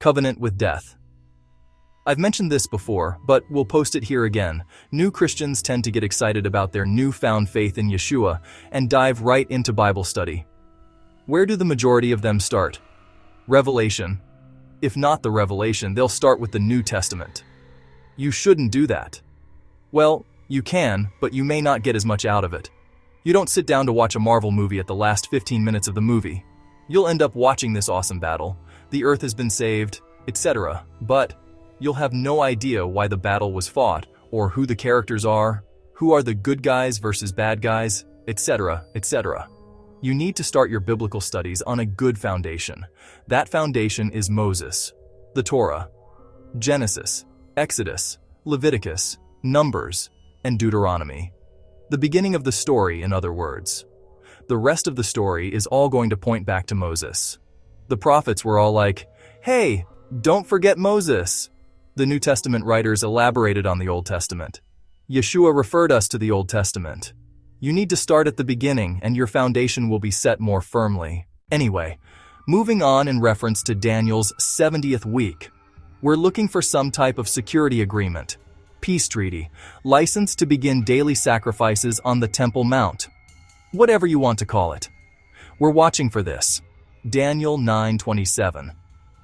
Covenant with death. I've mentioned this before, but we'll post it here again. New Christians tend to get excited about their newfound faith in Yeshua and dive right into Bible study. Where do the majority of them start? Revelation. If not the Revelation, they'll start with the New Testament. You shouldn't do that. Well, you can, but you may not get as much out of it. You don't sit down to watch a Marvel movie at the last 15 minutes of the movie. You'll end up watching this awesome battle, the earth has been saved, etc., but you'll have no idea why the battle was fought, or who the characters are, who are the good guys versus bad guys, etc., etc. You need to start your biblical studies on a good foundation. That foundation is Moses, the Torah, Genesis, Exodus, Leviticus, Numbers, and Deuteronomy. The beginning of the story, in other words. The rest of the story is all going to point back to Moses. The prophets were all like, "Hey, don't forget Moses." The New Testament writers elaborated on the Old Testament. Yeshua referred us to the Old Testament. You need to start at the beginning and your foundation will be set more firmly. Anyway, moving on in reference to Daniel's 70th week. We're looking for some type of security agreement, peace treaty, license to begin daily sacrifices on the Temple Mount. Whatever you want to call it. We're watching for this. Daniel 9:27.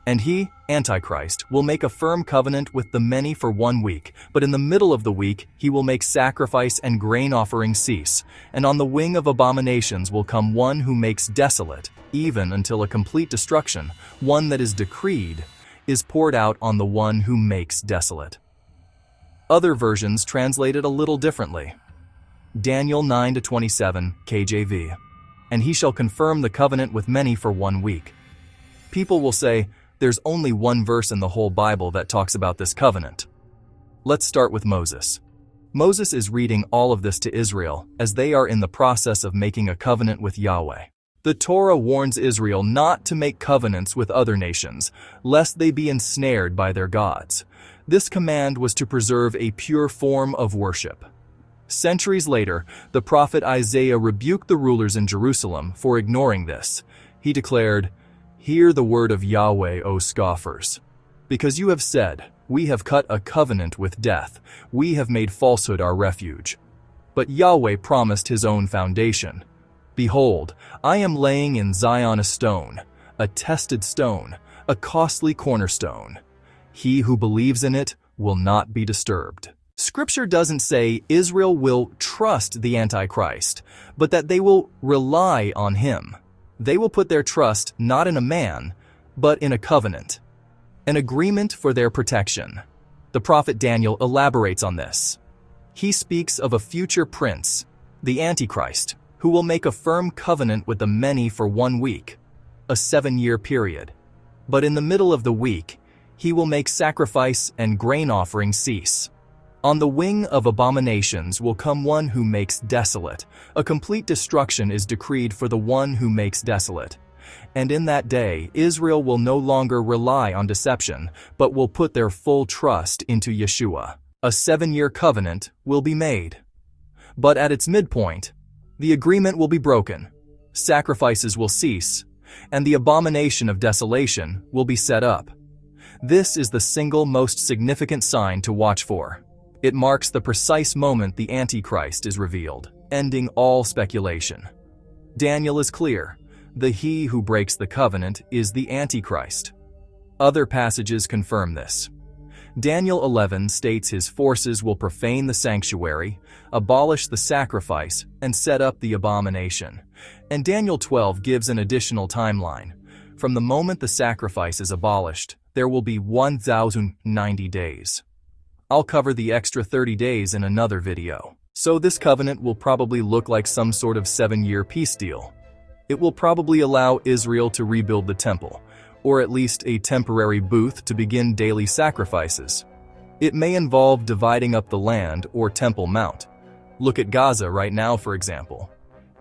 And he, Antichrist, will make a firm covenant with the many for 1 week, but in the middle of the week he will make sacrifice and grain offering cease, and on the wing of abominations will come one who makes desolate, even until a complete destruction, one that is decreed, is poured out on the one who makes desolate. Other versions translate it a little differently. Daniel 9:27, KJV. And he shall confirm the covenant with many for 1 week. People will say, there's only one verse in the whole Bible that talks about this covenant. Let's start with Moses. Moses is reading all of this to Israel as they are in the process of making a covenant with Yahweh. The Torah warns Israel not to make covenants with other nations, lest they be ensnared by their gods. This command was to preserve a pure form of worship. Centuries later, the prophet Isaiah rebuked the rulers in Jerusalem for ignoring this. He declared, "Hear the word of Yahweh, O scoffers. Because you have said, we have cut a covenant with death, we have made falsehood our refuge. But Yahweh promised his own foundation. Behold, I am laying in Zion a stone, a tested stone, a costly cornerstone. He who believes in it will not be disturbed." Scripture doesn't say Israel will trust the Antichrist, but that they will rely on him. They will put their trust not in a man, but in a covenant, an agreement for their protection. The prophet Daniel elaborates on this. He speaks of a future prince, the Antichrist, who will make a firm covenant with the many for 1 week, a 7-year period. But in the middle of the week, he will make sacrifice and grain offering cease. On the wing of abominations will come one who makes desolate. A complete destruction is decreed for the one who makes desolate. And in that day, Israel will no longer rely on deception, but will put their full trust into Yeshua. A 7-year covenant will be made. But at its midpoint, the agreement will be broken, sacrifices will cease, and the abomination of desolation will be set up. This is the single most significant sign to watch for. It marks the precise moment the Antichrist is revealed, ending all speculation. Daniel is clear. The he who breaks the covenant is the Antichrist. Other passages confirm this. Daniel 11 states his forces will profane the sanctuary, abolish the sacrifice, and set up the abomination. And Daniel 12 gives an additional timeline. From the moment the sacrifice is abolished, there will be 1,090 days. I'll cover the extra 30 days in another video. So this covenant will probably look like some sort of 7-year peace deal. It will probably allow Israel to rebuild the temple, or at least a temporary booth to begin daily sacrifices. It may involve dividing up the land or Temple Mount. Look at Gaza right now, for example.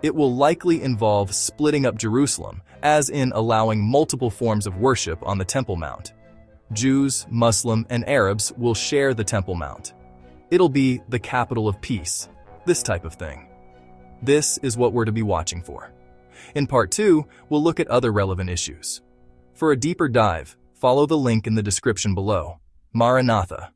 It will likely involve splitting up Jerusalem, as in allowing multiple forms of worship on the Temple Mount. Jews, Muslim, and Arabs will share the Temple Mount. It'll be the capital of peace, this type of thing. This is what we're to be watching for. In part 2, we'll look at other relevant issues. For a deeper dive, follow the link in the description below. Maranatha.